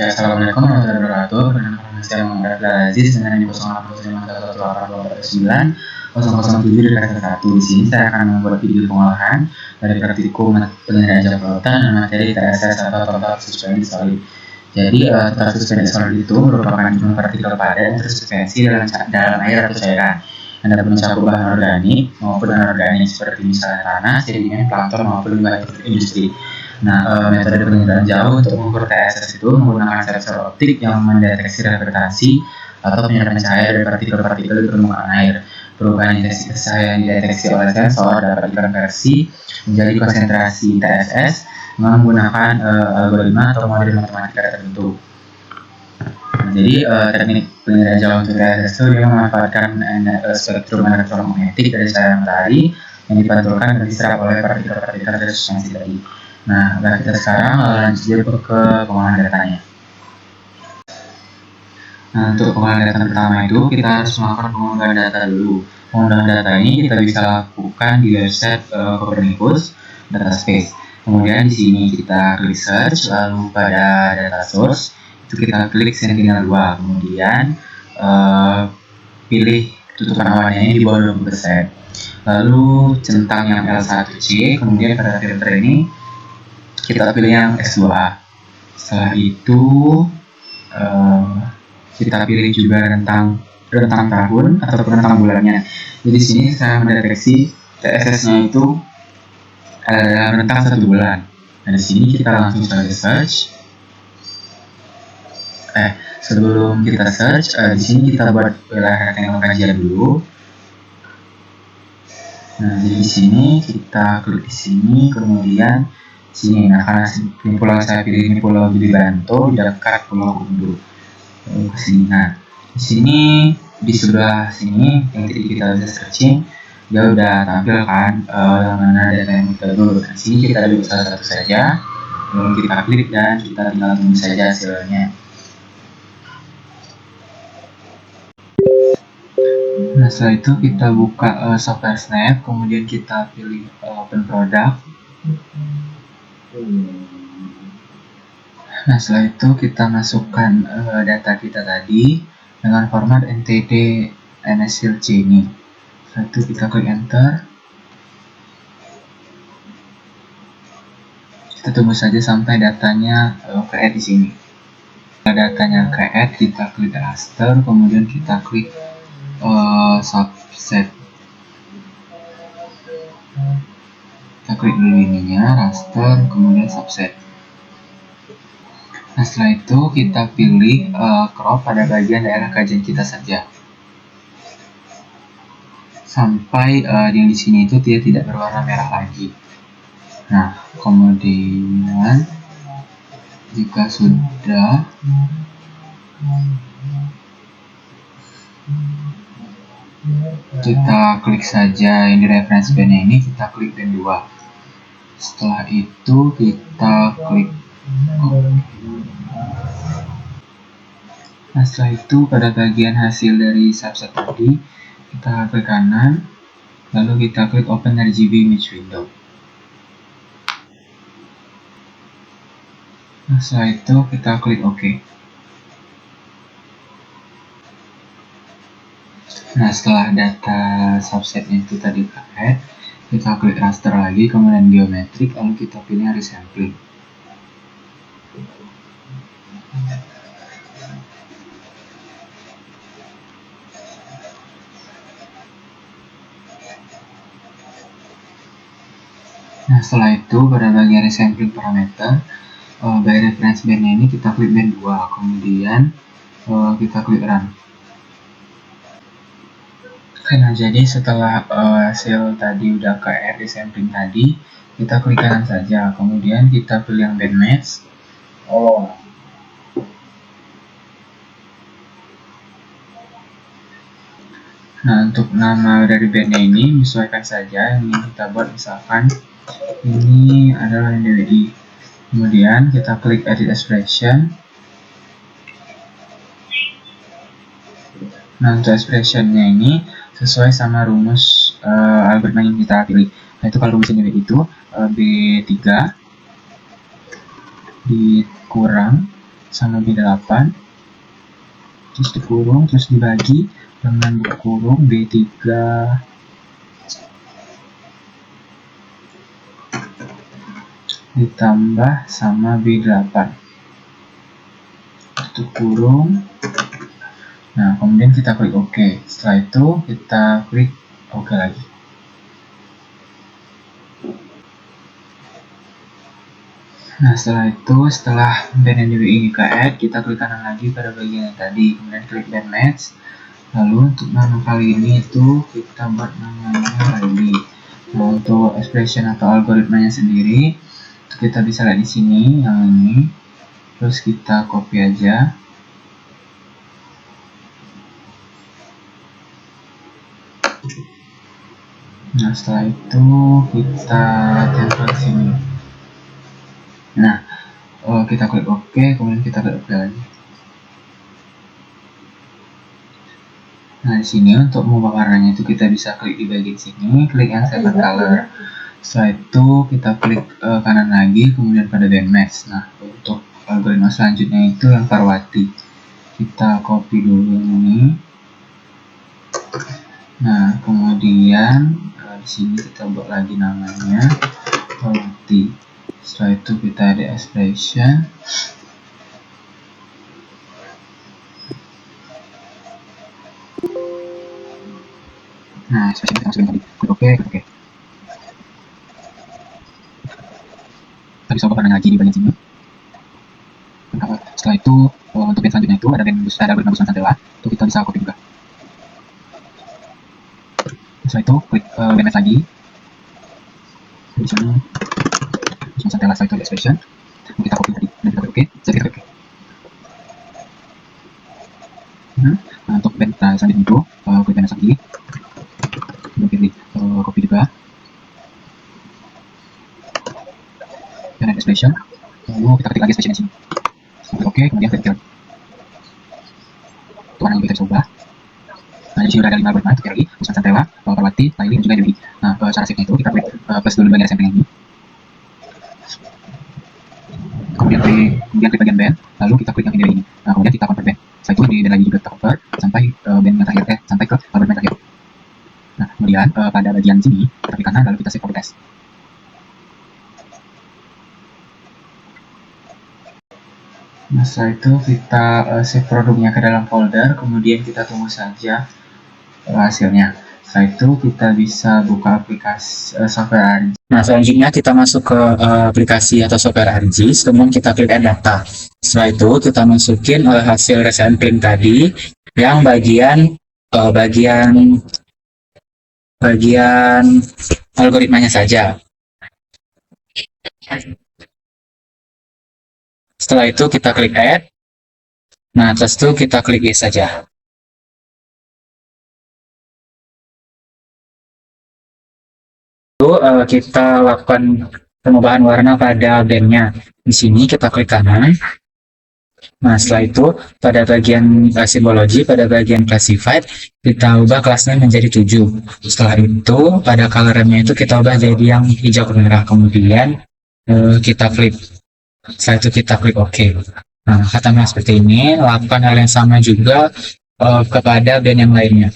Ya, assalamualaikum warahmatullahi wabarakatuh. Perkenalkan saya Muhammad Aziz dengan NIM 0815181007 dari kelas 1. Di sini saya akan membuat video pengolahan dari praktikum pengendalian jangka lautan dan materi TSS atau Total Suspended Solid. Jadi, total suspended solid itu merupakan jumlah partikel padat yang tersuspensi dalam air atau cairan. Anda mencakup bahan organik maupun anorganik seperti misalnya tanah, sedimen, plankton maupun limbah industri. Nah, metode penginderaan jauh untuk mengukur TSS itu menggunakan sensor optik yang mendeteksi reflektasi atau penyerapan cahaya dari partikel-partikel di permukaan air. Perubahan intensitas cahaya yang dideteksi oleh sensor dapat dikonversi menjadi konsentrasi TSS menggunakan algoritma atau model matematika tertentu. Nah, jadi teknik penginderaan jauh untuk TSS itu dia memanfaatkan spektrum elektromagnetik dari cahaya matahari yang dipantulkan dan diserap oleh partikel-partikel dari substansi tadi. Nah, kita sekarang lanjut ke pengolahan datanya. Nah, untuk pengolahan data pertama itu kita harus melakukan pengolahan data dulu. Pengolahan data ini kita bisa lakukan di website Copernicus Dataspace. Kemudian di sini kita klik search, lalu pada data source itu kita klik Sentinel-2. Kemudian pilih tutupan awannya di bawah 20%. Lalu centang yang L1C, kemudian pada filter ini kita pilih yang S2A. Setelah itu kita pilih juga rentang tahun ataupun rentang bulannya. Jadi di sini saya mendeteksi TSS-nya itu dalam rentang 1 bulan. Nah, di sini kita langsung saja search. Sebelum kita search, di sini kita buat wilayah rectangle kajian dulu. Nah, jadi di sini kita klik di sini, kemudian sini. Nah, karena ini pulau saya pilih ini Pulau Gili Banto di dekat Pulau Undu. Ke sini. Nah, di sini di sebelah sini yang kita bisa searching, dia udah tampil kan yang mana data yang kita dulu. Di sini kita pilih salah satu saja, lalu kita klik dan kita tinggal tunggu saja hasilnya. Nah, setelah itu kita buka software Snap, kemudian kita pilih Open Product. Nah, setelah itu kita masukkan data kita tadi dengan format NTD NSLC ini. Setelah itu kita klik Enter. Kita tunggu saja sampai datanya ke-add di sini. Setelah datanya ke-add, kita klik raster, kemudian kita klik subset. Kita klik dulu ininya, raster, kemudian subset. Nah, setelah itu kita pilih crop pada bagian daerah kajian kita saja. Sampai di sini itu dia tidak berwarna merah lagi. Nah, kemudian jika sudah, kita klik saja ini reference band ini, kita klik band 2. Setelah itu kita klik Nah, setelah itu pada bagian hasil dari subset tadi kita klik kanan, lalu kita klik Open RGB Image Window. Nah, setelah itu kita klik OK. Nah, setelah data subsetnya itu tadi ke-add, kita klik raster lagi, kemudian geometrik, lalu kita pilih resampling. Nah, setelah itu pada bagian resampling parameter, by reference band ini kita klik band 2, kemudian kita klik run. Nah, jadi setelah hasil tadi udah ke-add resampling tadi, kita klik kanan saja, kemudian kita pilih yang band match. Nah, untuk nama dari bandnya ini menyesuaikan saja, yang ingin kita buat misalkan ini adalah NDWI. Kemudian kita klik edit expression. Nah, untuk expressionnya ini sesuai sama rumus algoritma yang kita pilih. Nah, itu kalau rumus NDWI itu B3 dikurang sama B8, terus dikurung, terus dibagi dengan buka kurung B3 ditambah sama B8, tutup kurung. Nah, kemudian kita klik OK. Setelah itu kita klik OK lagi. Nah, setelah BNNDW ini ke add, kita klik kanan lagi pada bagian yang tadi, kemudian klik band match. Lalu untuk nama kali ini itu kita buat namanya ID. Nah, untuk expression atau algoritmanya sendiri, kita bisa lihat di sini yang ini. Terus kita copy aja. Nah, setelah itu kita tempel di sini. Nah, kita klik OK, kemudian kita klik OK lagi. Nah, di sini untuk mengubah warnanya itu kita bisa klik di bagian sini, klik yang set color. Setelah itu kita klik kanan lagi, kemudian pada band match. Nah, untuk algoritma selanjutnya itu yang Parwati. Kita copy dulu yang ini. Nah, kemudian di sini kita buat lagi namanya Parwati. Setelah itu kita ada expression. Nah, expression kita masukin tadi. Klik OK, klik OK. Kita bisa ubah warnanya lagi di bagian sini. Setelah itu untuk band selanjutnya itu ada algoritma Busman Santella. Itu kita bisa copy juga. Setelah itu klik band match lagi. Di sini Busman Santella, setelah itu ada expression. Kita copy tadi dan kita klik OK. Jadi kita klik OK. Nah, untuk band selanjutnya itu klik band match lagi. Kemudian pilih copy juga. Dan ada expression. Lalu kita ketik lagi expression di sini. Klik OK, kemudian klik lagi. Itu warnanya kita bisa ubah. Nah, di sini udah ada 5 algoritma, itu lagi Busman Santella, Parwati, Laili, dan juga Dewi. Nah, cara save-nya itu kita klik plus dulu bagian sampling ini. Kemudian klik bagian band, lalu kita klik yang ini. Nah, kemudian kita convert band. Setelah itu di band lagi juga kita convert sampai band yang terakhir, sampai ke algoritma terakhir. Nah, kemudian pada bagian sini kita klik kanan, lalu kita save copy test. Nah, setelah itu kita save produknya ke dalam folder, kemudian kita tunggu saja hasilnya. Setelah itu kita bisa buka aplikasi software RG. Nah, selanjutnya kita masuk ke aplikasi atau software RG, kemudian kita klik add data. Setelah itu kita masukin hasil sampling tadi yang bagian algoritmanya saja. Setelah itu kita klik add. Nah, terus itu kita klik yes saja. Lalu kita lakukan pengubahan warna pada bandnya. Di sini kita klik kanan. Nah, setelah itu pada bagian simbologi, pada bagian classified, kita ubah kelasnya menjadi 7. Setelah itu pada colornya itu kita ubah jadi yang hijau ke merah. Kemudian kita klik. Setelah itu kita klik OK. Nah, katakanlah seperti ini. Lakukan hal yang sama juga kepada band yang lainnya.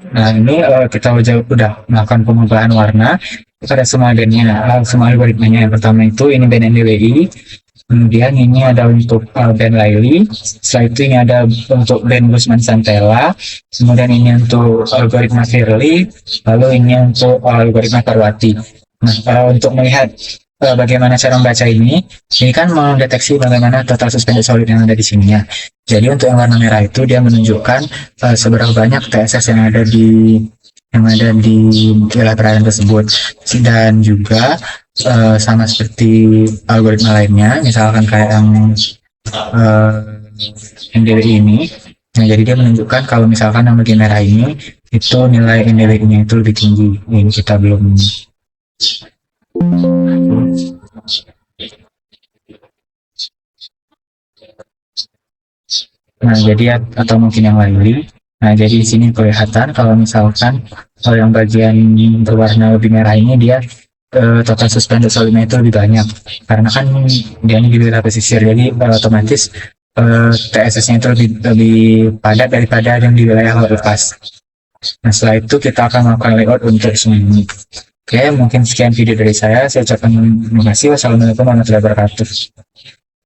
Nah, ini kita udah melakukan pengubahan warna pada semua bandnya, semua algoritmanya. Yang pertama itu ini band NDWI, Kemudian ini ada untuk band Laili. Setelah itu ini ada untuk band Gusman Santella. Kemudian ini untuk algoritma Firly. Lalu ini untuk algoritma Parwati. Nah, untuk melihat bagaimana cara membaca ini kan mendeteksi bagaimana total suspended solid yang ada di sini ya. Jadi untuk yang warna merah itu dia menunjukkan seberapa banyak TSS yang ada di wilayah perairan tersebut. Dan juga sama seperti algoritma lainnya, misalkan kayak yang NDWI ini. Nah, jadi dia menunjukkan kalau misalkan yang bagian merah ini itu nilai NDWI-nya itu lebih tinggi. Ini kita belum. Nah, jadi atau mungkin yang lain. Nah, jadi di sini kelihatan kalau misalkan kalau yang bagian berwarna lebih merah ini dia total suspended solidnya itu lebih banyak karena kan dia ini di wilayah pesisir, jadi otomatis TSS-nya itu lebih padat daripada yang di wilayah laut lepas. Nah, setelah itu kita akan melakukan layout untuk semuanya. Oke, mungkin sekian video dari saya. Saya ucapkan terima kasih. Wassalamualaikum warahmatullahi wabarakatuh.